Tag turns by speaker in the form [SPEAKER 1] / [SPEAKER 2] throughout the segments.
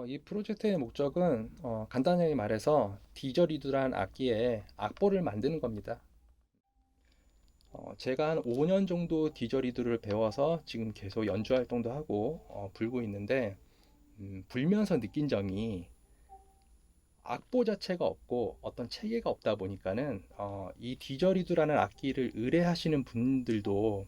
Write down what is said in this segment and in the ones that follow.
[SPEAKER 1] 이 프로젝트의 목적은 간단하게 말해서 디저리드란 악기에 악보를 만드는 겁니다. 제가 한 5년 정도 디저리드를 배워서 지금 계속 연주 활동도 하고 불고 있는데 불면서 느낀 점이 악보 자체가 없고 어떤 체계가 없다 보니까는 이 디저리드라는 악기를 의뢰하시는 분들도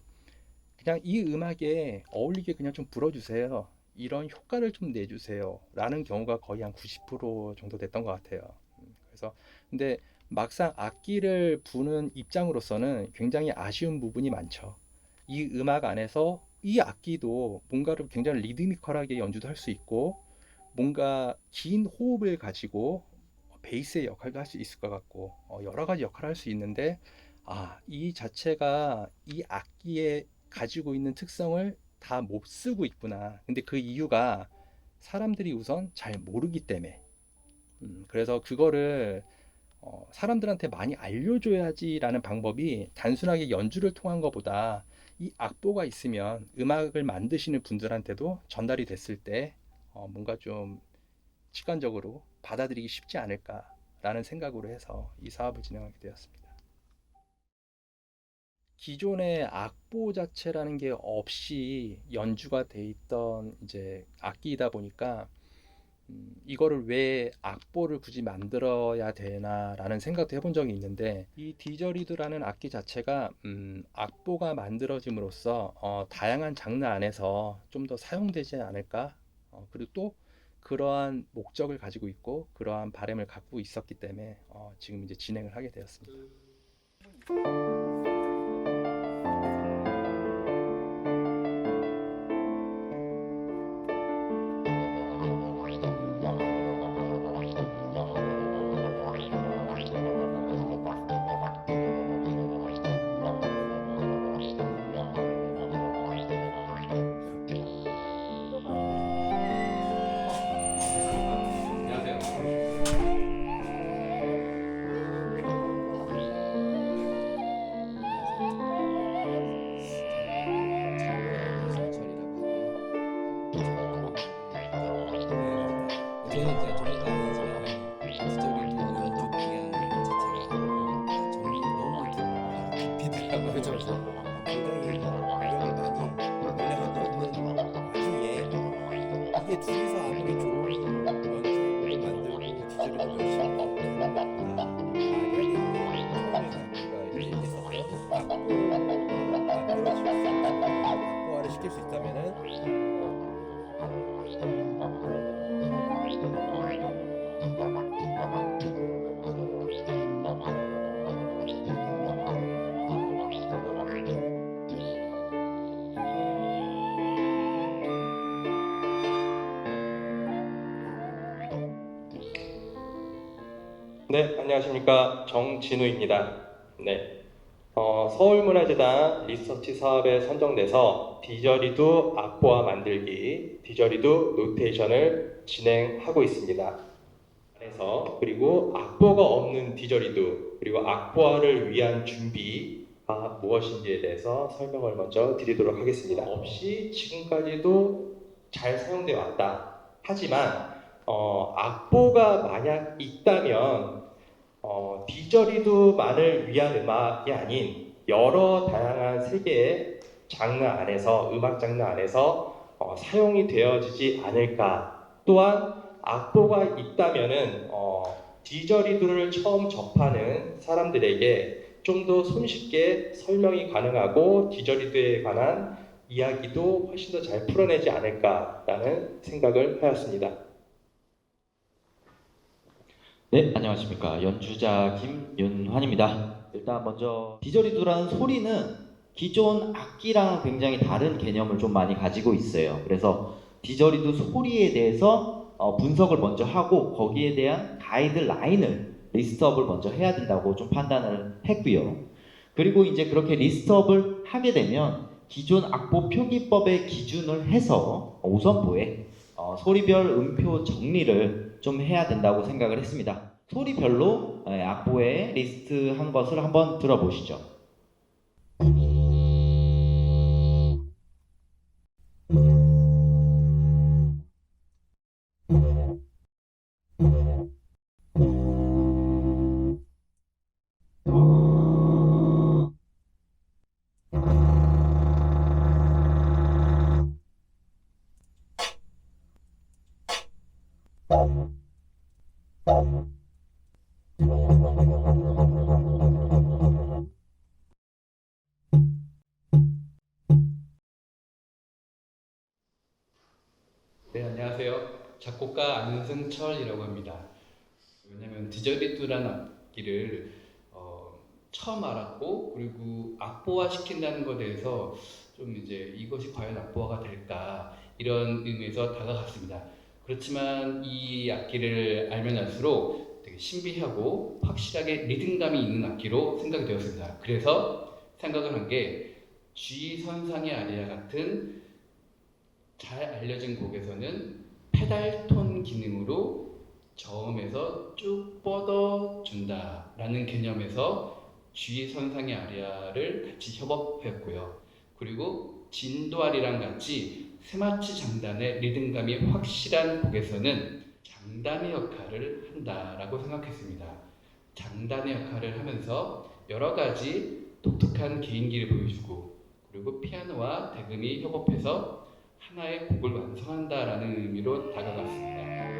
[SPEAKER 1] 그냥 이 음악에 어울리게 그냥 좀 불어주세요. 이런 효과를 좀 내주세요. 라는 경우가 거의 한 90% 정도 됐던 것 같아요. 그래서 근데 막상 악기를 부는 입장으로서는 굉장히 아쉬운 부분이 많죠. 이 음악 안에서 이 악기도 뭔가를 굉장히 리드미컬하게 연주도 할 수 있고 뭔가 긴 호흡을 가지고 베이스의 역할도 할 수 있을 것 같고 여러 가지 역할을 할 수 있는데 이 자체가 이 악기에 가지고 있는 특성을 다 못 쓰고 있구나. 근데 그 이유가 사람들이 우선 잘 모르기 때문에 그래서 그거를 사람들한테 많이 알려줘야지라는 방법이 단순하게 연주를 통한 것보다 이 악보가 있으면 음악을 만드시는 분들한테도 전달이 됐을 때 뭔가 좀 직관적으로 받아들이기 쉽지 않을까라는 생각으로 해서 이 사업을 진행하게 되었습니다. 기존의 악보 자체라는 게 없이 연주가 돼 있던 이제 악기이다 보니까 이거를 왜 악보를 굳이 만들어야 되나라는 생각도 해본 적이 있는데 이 디저리드라는 악기 자체가 악보가 만들어짐으로써 다양한 장르 안에서 좀 더 사용되지 않을까 그리고 또 그러한 목적을 가지고 있고 그러한 바람을 갖고 있었기 때문에 지금 이제 진행을 하게 되었습니다.
[SPEAKER 2] 저는 이제 전문가 아니지만 디저리도 연주 방향 자체가 너무 깊이 들어가고
[SPEAKER 3] 그쵸, 그쵸. 굉장히 노력을 많이 원래 하고 있는 와중에 이게 둘이서 아무리 좋은 연주를 만들고 디저리도 열심히 하는 것보다 만약에 처음에 각부가 이렇게 했었던 악보가 만들어질 수 있다면 악보화를 시킬 수 있다면은
[SPEAKER 1] 네, 안녕하십니까. 정진우입니다. 네, 서울문화재단 리서치 사업에 선정돼서 디저리도 악보화 만들기, 디저리도 노테이션을 진행하고 있습니다. 그리고 악보가 없는 디저리도, 그리고 악보화를 위한 준비가 무엇인지에 대해서 설명을 먼저 드리도록 하겠습니다. 없이 지금까지도 잘 사용되어 왔다. 하지만 악보가 만약 있다면 디저리도만을 위한 음악이 아닌 여러 다양한 세계의 장르 안에서 음악 장르 안에서 사용이 되어지지 않을까. 또한 악보가 있다면은 디저리도를 처음 접하는 사람들에게 좀 더 손쉽게 설명이 가능하고 디저리도에 관한 이야기도 훨씬 더 잘 풀어내지 않을까라는 생각을 하였습니다.
[SPEAKER 4] 네, 안녕하십니까. 연주자 김윤환입니다. 일단 먼저 디저리도라는 소리는 기존 악기랑 굉장히 다른 개념을 좀 많이 가지고 있어요. 그래서 디저리도 소리에 대해서 분석을 먼저 하고 거기에 대한 가이드라인을 리스트업을 먼저 해야 된다고 좀 판단을 했고요. 그리고 이제 그렇게 리스트업을 하게 되면 기존 악보 표기법에 기준을 해서 오선보에 소리별 음표 정리를 좀 해야 된다고 생각을 했습니다. 소리별로 악보에 리스트한 것을 한번 들어보시죠.
[SPEAKER 5] 네, 안녕하세요. 작곡가 안승철이라고 합니다. 왜냐면 디저리뚜라는 악기를 처음 알았고, 그리고 악보화 시킨다는 것에 대해서 좀 이제 이것이 과연 악보화가 될까 이런 의미에서 다가갔습니다. 그렇지만 이 악기를 알면 알수록 되게 신비하고 확실하게 리듬감이 있는 악기로 생각이 되었습니다. 그래서 생각을 한 게 G 선상의 아리아 같은 잘 알려진 곡에서는 페달톤 기능으로 저음에서 쭉 뻗어준다라는 개념에서 G 선상의 아리아를 같이 협업했고요. 그리고 진도아리랑 같이 세마치 장단의 리듬감이 확실한 곡에서는 장단의 역할을 한다라고 생각했습니다. 장단의 역할을 하면서 여러 가지 독특한 개인기를 보여주고, 그리고 피아노와 대금이 협업해서 하나의 곡을 완성한다라는 의미로 다가갔습니다.